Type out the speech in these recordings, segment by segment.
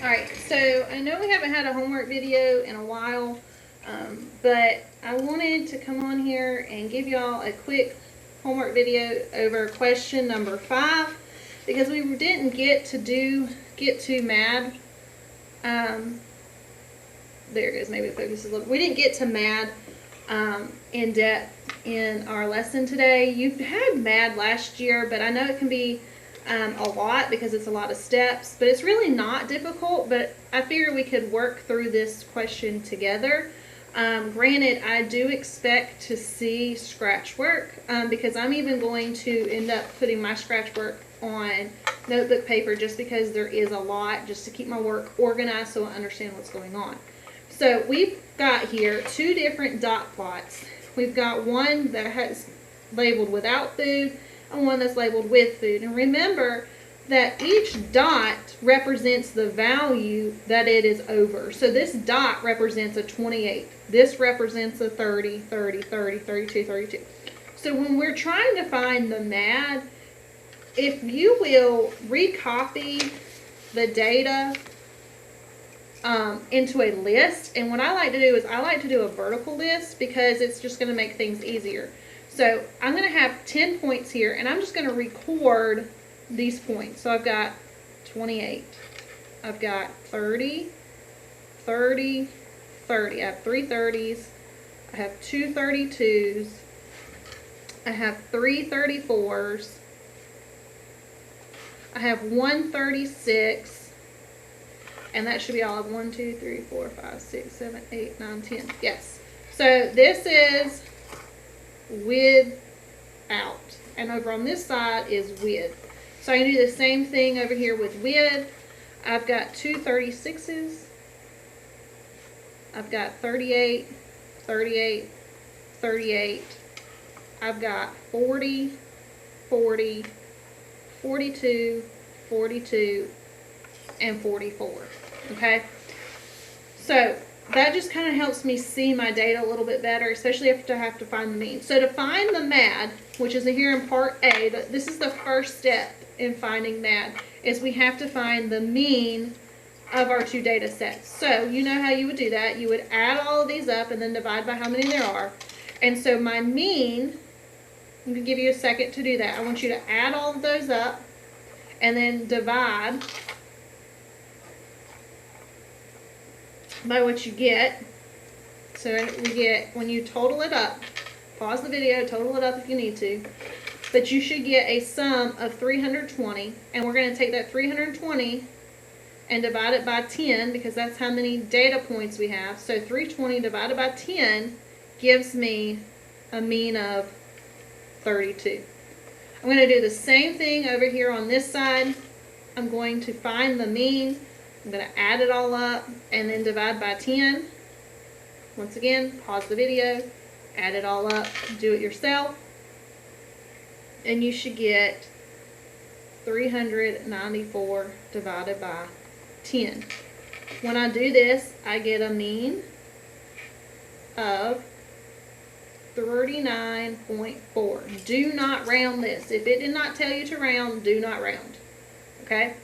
Alright, so I know we haven't had a homework video in a while, but I wanted to come on here and give y'all a quick homework video over question number 5 because we didn't get to MAD. There it is, maybe the focus is a little. We didn't get to MAD in depth in our lesson today. You've had MAD last year, but I know it can be a lot because it's a lot of steps, but it's really not difficult. But I figure we could work through this question together. Granted, I do expect to see scratch work because I'm even going to end up putting my scratch work on notebook paper just because there is a lot, just to keep my work organized so I understand what's going on. So we've got here 2 different dot plots. We've got one that has labeled without food and one that's labeled with food. And remember that each dot represents the value that it is over. So this dot represents a 28. This represents a 30, 30, 30, 32, 32. So when we're trying to find the MAD, if you will recopy the data into a list, and what I like to do is I like to do a vertical list because it's just going to make things easier. So I'm going to have 10 points here, and I'm just going to record these points. So I've got 28, I've got 30, 30, 30. I have 3 30s, I have 2 32s, I have 3 34s, I have 1 36, and that should be all of 1, 2, 3, 4, 5, 6, 7, 8, 9, 10. Yes. So this is without, and over on this side is with. So I can do the same thing over here with with. I've got 2 36s. I've got 38, 38, 38. I've got 40, 40, 42, 42, and 44. Okay? So that just kind of helps me see my data a little bit better, especially if I have to find the mean. So to find the MAD, which is here in part A, this is the first step in finding MAD, is we have to find the mean of our 2 data sets. So you know how you would do that. You would add all of these up and then divide by how many there are. And so my mean, I'm going to give you a second to do that. I want you to add all of those up and then divide by what you get. So we get, when you total it up, pause the video, total it up if you need to, but you should get a sum of 320, and we're going to take that 320 and divide it by 10 because that's how many data points we have. So 320 divided by 10 gives me a mean of 32. I'm going to do the same thing over here on this side. I'm going to find the mean. I'm going to add it all up and then divide by 10. Once again, pause the video, add it all up, do it yourself, and you should get 394 divided by 10. When I do this, I get a mean of 39.4. Do not round this. If it did not tell you to round, do not round. Okay?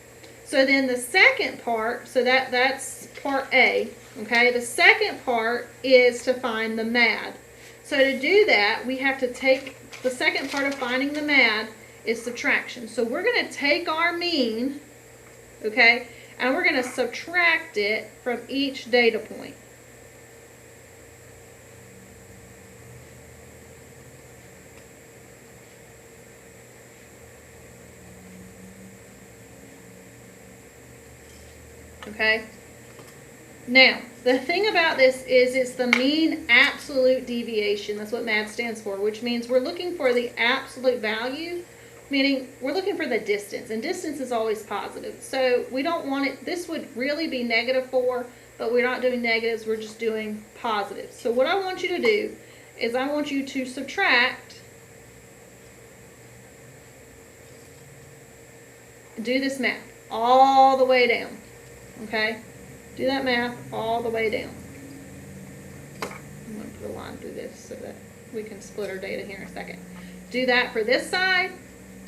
So then the second part, so that's part A, okay? The second part is to find the MAD. So to do that, we have to take, the second part of finding the MAD is subtraction. So we're going to take our mean, okay, and we're going to subtract it from each data point. Okay? Now, the thing about this is it's the mean absolute deviation. That's what MAD stands for, which means we're looking for the absolute value, meaning we're looking for the distance, and distance is always positive. So we don't want it, this would really be -4, but we're not doing negatives, we're just doing positives. So what I want you to do is I want you to subtract, do this math all the way down. Okay? Do that math all the way down. I'm line through this so that we can split our data here in a second. Do that for this side,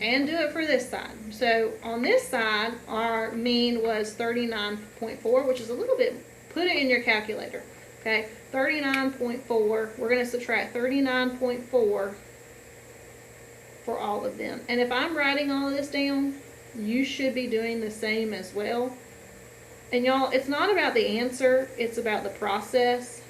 and do it for this side. So on this side, our mean was 39.4, which is a little bit, put it in your calculator, okay? 39.4, we're going to subtract 39.4 for all of them. And if I'm writing all of this down, you should be doing the same as well. And y'all, it's not about the answer, it's about the process.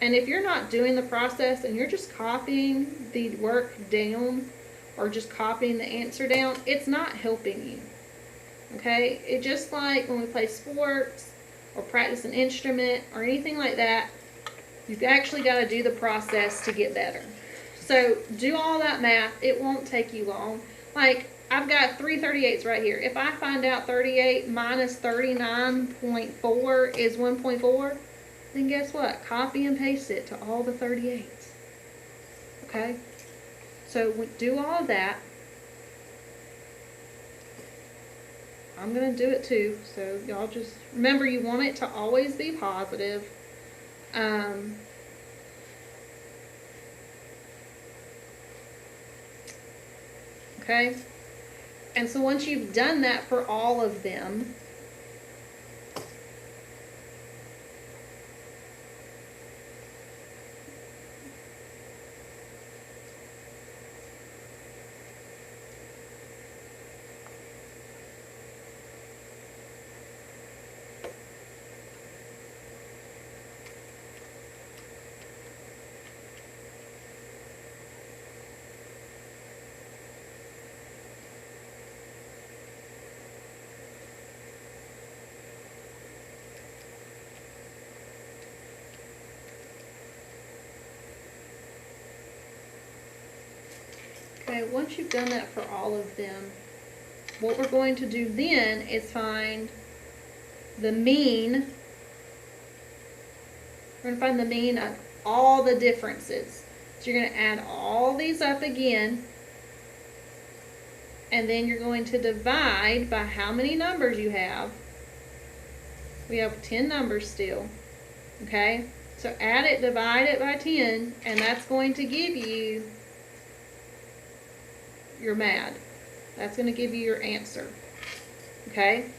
And if you're not doing the process and you're just copying the work down or just copying the answer down, it's not helping you. Okay? It's just like when we play sports or practice an instrument or anything like that, you've actually got to do the process to get better. So do all that math. It won't take you long. Like, I've got 3 38s right here. If I find out 38 minus 39.4 is 1.4, then guess what? Copy and paste it to all the 38s. Okay? So do all of that. I'm going to do it too. So y'all just remember, you want it to always be positive. Okay? And so once you've done that for all of them, okay, once you've done that for all of them, what we're going to do then is find the mean. We're going to find the mean of all the differences. So you're going to add all these up again, and then you're going to divide by how many numbers you have. We have 10 numbers still. Okay? So add it, divide it by 10, and that's going to give you your MAD. That's going to give you your answer. Okay?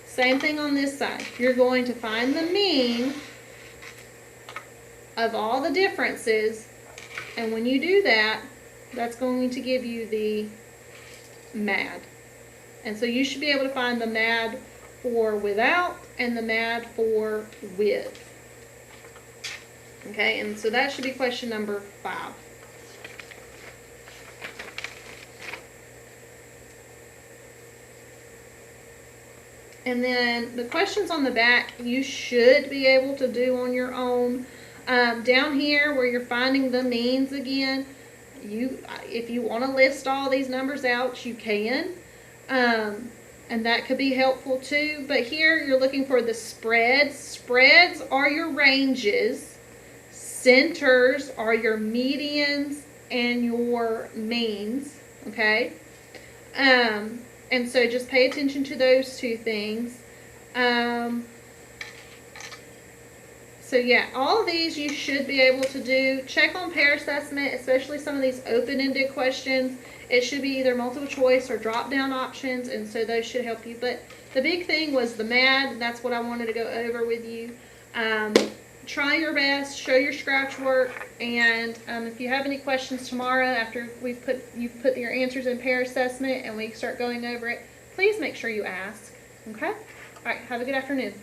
Same thing on this side. You're going to find the mean of all the differences, and when you do that, that's going to give you the MAD. And so you should be able to find the MAD for without and the MAD for with. Okay, and so that should be question number 5. And then the questions on the back you should be able to do on your own. Down here where you're finding the means again, if you want to list all these numbers out, you can. And that could be helpful too. But here you're looking for the spreads. Spreads are your ranges. Centers are your medians and your means. Okay? And so just pay attention to those two things. So yeah, all of these you should be able to do. Check on pair assessment, especially some of these open-ended questions. It should be either multiple choice or drop-down options, and so those should help you. But the big thing was the MAD, and that's what I wanted to go over with you. Try your best, show your scratch work, and if you have any questions tomorrow after you've put your answers in pair assessment and we start going over it, please make sure you ask. Okay? All right, have a good afternoon.